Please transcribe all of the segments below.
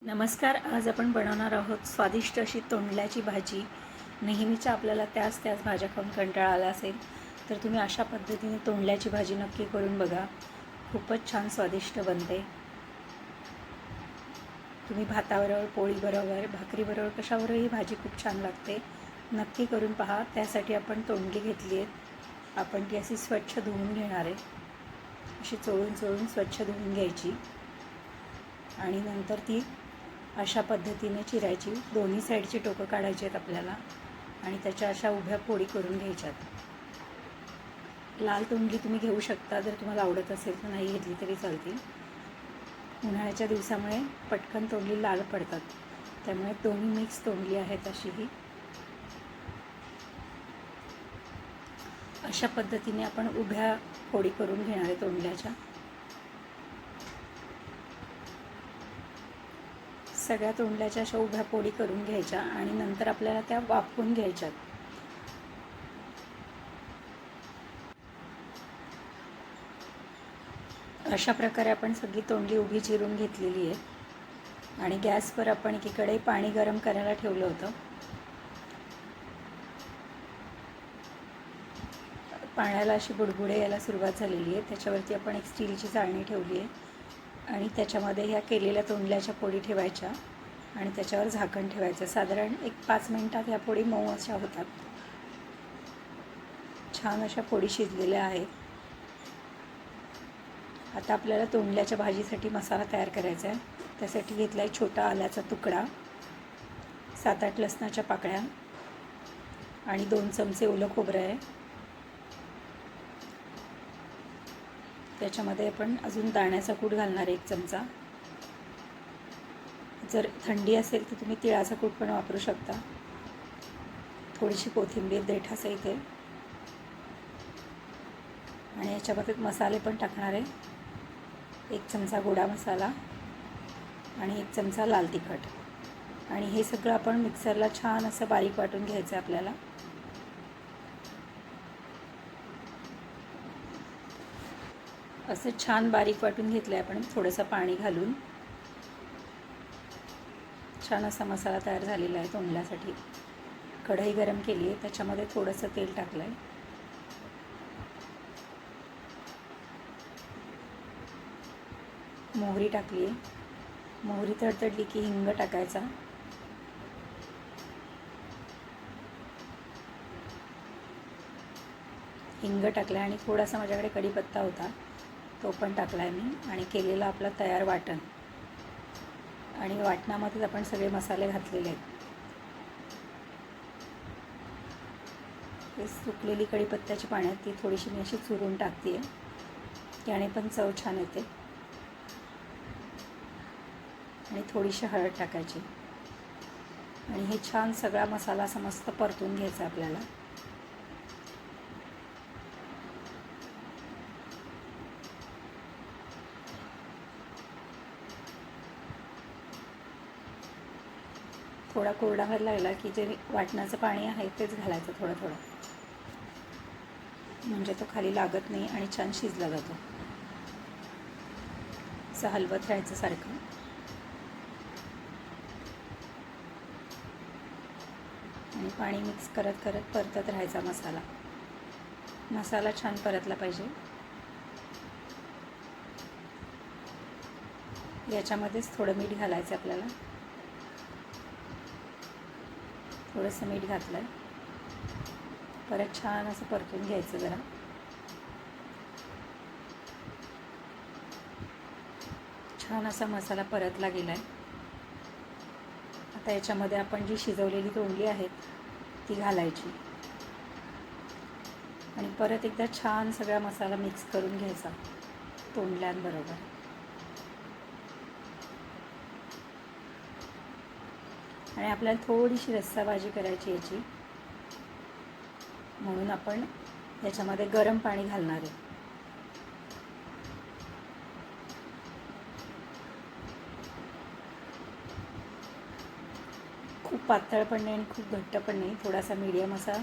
नमस्कार. आज आपण बनवणार आहोत स्वादिष्ट अशी तोंडल्याची भाजी. नेहमीच्या आपल्याला त्याच भाज्या खाऊन कंटाळा आला असेल तर तुम्ही अशा पद्धतीने तोंडल्याची भाजी नक्की करून बघा. खूपच छान स्वादिष्ट बनते. तुम्ही भाताबरोबर, पोळीबरोबर, भाकरीबरोबर कशाबरोबर ही भाजी खूप छान लागते. नक्की करून पहा. त्यासाठी आपण तोंडली घेतली आहेत. आपण ती अशी स्वच्छ धुवून घेणार आहे. अशी चोळून स्वच्छ धुवून घ्यायची आणि नंतर ती अशा पद्धतीने चिरायची. दोन्ही साईडची टोकं काढायची आहेत आपल्याला आणि त्याच्या अशा उभ्या फोडी करून घ्यायच्यात. लाल तोंडली तुम्ही घेऊ शकता, जर तुम्हाला आवडत असेल तर. नाही घेतली तरी चालतील. उन्हाळ्याच्या दिवसामुळे पटकन तोंडली लाल पडतात, त्यामुळे दोन्ही मिक्स तोंडली आहेत. अशा पद्धतीने आपण उभ्या फोडी करून घेणार आहे तोंडल्याच्या. सगळ्या तोंडल्याच्या अशा उभ्या फोडी करून घ्यायच्या आणि नंतर आपल्याला त्या वाफवून घ्यायच्यात. अशा प्रकारे आपण सगळी तोंडली उभी चिरून घेतलेली आहे आणि गॅसवर आपण एकीकडे पाणी गरम करायला ठेवलं होतं. पाण्याला अशी बुडबुडे यायला सुरुवात झालेली आहे. त्याच्यावरती आपण एक स्टीलची चाळणी ठेवली आहे आणि त्याच्यामध्ये ह्या केलेल्या तोंडल्याच्या फोडी ठेवायच्या आणि त्याच्यावर झाकण ठेवायचं. साधारण एक 5 मिनिटात ह्या फोडी मऊ अशा होतात. छान अशा फोडी शिजलेल्या आहेत. आता आपल्याला तोंडल्याच्या भाजीसाठी मसाला तयार करायचा आहे. त्यासाठी घेतला आहे छोटा आल्याचा तुकडा, 7-8 लसणाच्या पाकळ्या आणि 2 चमचे ओलं खोबरं आहे. त्याच्यामध्ये आपण अजून दाण्याचा कूट घालणार 1 चमचा. जर थंडी असेल तर तुम्ही तिळाचा कूट पण वापरू शकता. थोडीशी कोथिंबीर देठासहित आहे आणि याच्यामध्ये मसाले पण टाकणार आहे. 1 चमचा गोडा मसाला आणि 1 चमचा लाल तिखट. आणि हे सगळं आपण मिक्सरला छान असं बारीक वाटून घ्यायचं आहे आपल्याला. असं छान बारीक वाटून घेतलं आहे आपण थोडंसं पाणी घालून. छान असा मसाला तयार झालेला आहे तोंडल्यासाठी. कढई गरम केली आहे, त्याच्यामध्ये थोडंसं तेल टाकलं आहे. मोहरी टाकली आहे. मोहरी तडतडली की हिंग टाकायचा. हिंग टाकला आणि थोडासा माझ्याकडे कढीपत्ता होता, तो पण टाकला आहे मी. आणि केलेलं आपलं तयार वाटण आणि वाटणामध्येच आपण सगळे मसाले घातलेले आहेत. हे सुकलेली कढीपत्त्याची पाण्यात ती थोडीशी मी अशी चुरून टाकते आहे, त्याने पण चव छान येते. आणि थोडीशी हळद टाकायची आणि हे छान सगळा मसाला असा मस्त परतून घ्यायचा आपल्याला. थोडा कोरडा व्हायला लागला की जे वाटणाचं पाणी आहे तेच घालायचं थोडं थोडं, म्हणजे तो खाली लागत नाही आणि छान शिजला जातो. असं हलवत राहायचं सारखं. आणि पाणी मिक्स करत करत परतत राहायचा मसाला छान परतला पाहिजे. याच्यामध्येच थोडं मीठ घालायचं आपल्याला. थोडंसं मीठ घातलं आहे. परत छान असं परतून घ्यायचं जरा. छान असा मसाला परतला गेला आहे. आता याच्यामध्ये आपण जी शिजवलेली तोंडली आहेत ती घालायची आणि परत एकदा छान सगळा मसाला मिक्स करून घ्यायचा तोंडल्यांबरोबर. आणि आपल्याला थोडीशी रस्साभाजी करायची याची, म्हणून आपण याच्यामध्ये गरम पाणी घालणार आहे. खूप पातळ पण नाही आणि खूप घट्ट पण नाही, थोडासा मीडियम असा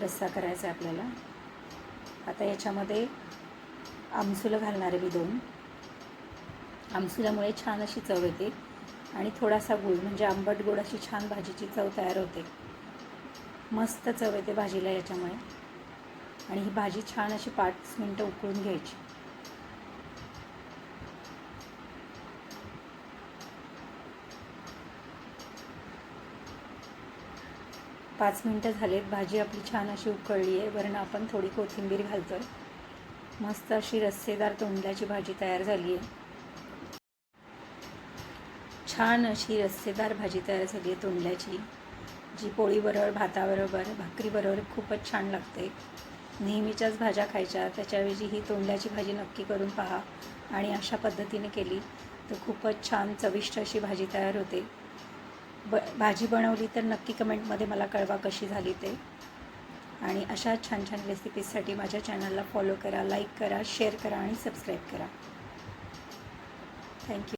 रस्सा करायचा आहे आपल्याला. आता याच्यामध्ये आमसुलं घालणार आहे मी 2. आमसुल्यामुळे छान अशी चव येते आणि थोडासा गूळ, म्हणजे आंबट गोड अशी छान भाजीची चव तयार होते. मस्त चव येते भाजीला याच्यामुळे. आणि ही भाजी छान अशी 5 मिनटं उकळून घ्यायची. पाच मिनटं झालेत. भाजी आपली छान अशी उकळली आहे. वरून आपण थोडी कोथिंबीर घालतो आहे. मस्त अशी रस्सेदार तोंडल्याची भाजी तयार झाली आहे. छान अशी रस्सेदार भाजी तयार झाली आहे तोंडल्याची, जी पोळीबरोबर, भाताबरोबर, भाकरीबरोबर खूपच छान लागते. नेहमीच्याच भाज्या खायच्या त्याच्याऐवजी ही तोंडल्याची भाजी नक्की करून पहा. आणि अशा पद्धतीने केली तर खूपच छान चविष्ट अशी भाजी तयार होते. भाजी बनवली तर नक्की कमेंटमध्ये मला कळवा कशी झाली ते. आणि अशा छान छान रेसिपीजसाठी माझ्या चॅनलला फॉलो करा, लाईक करा, शेअर करा आणि सबस्क्राईब करा. थँक्यू.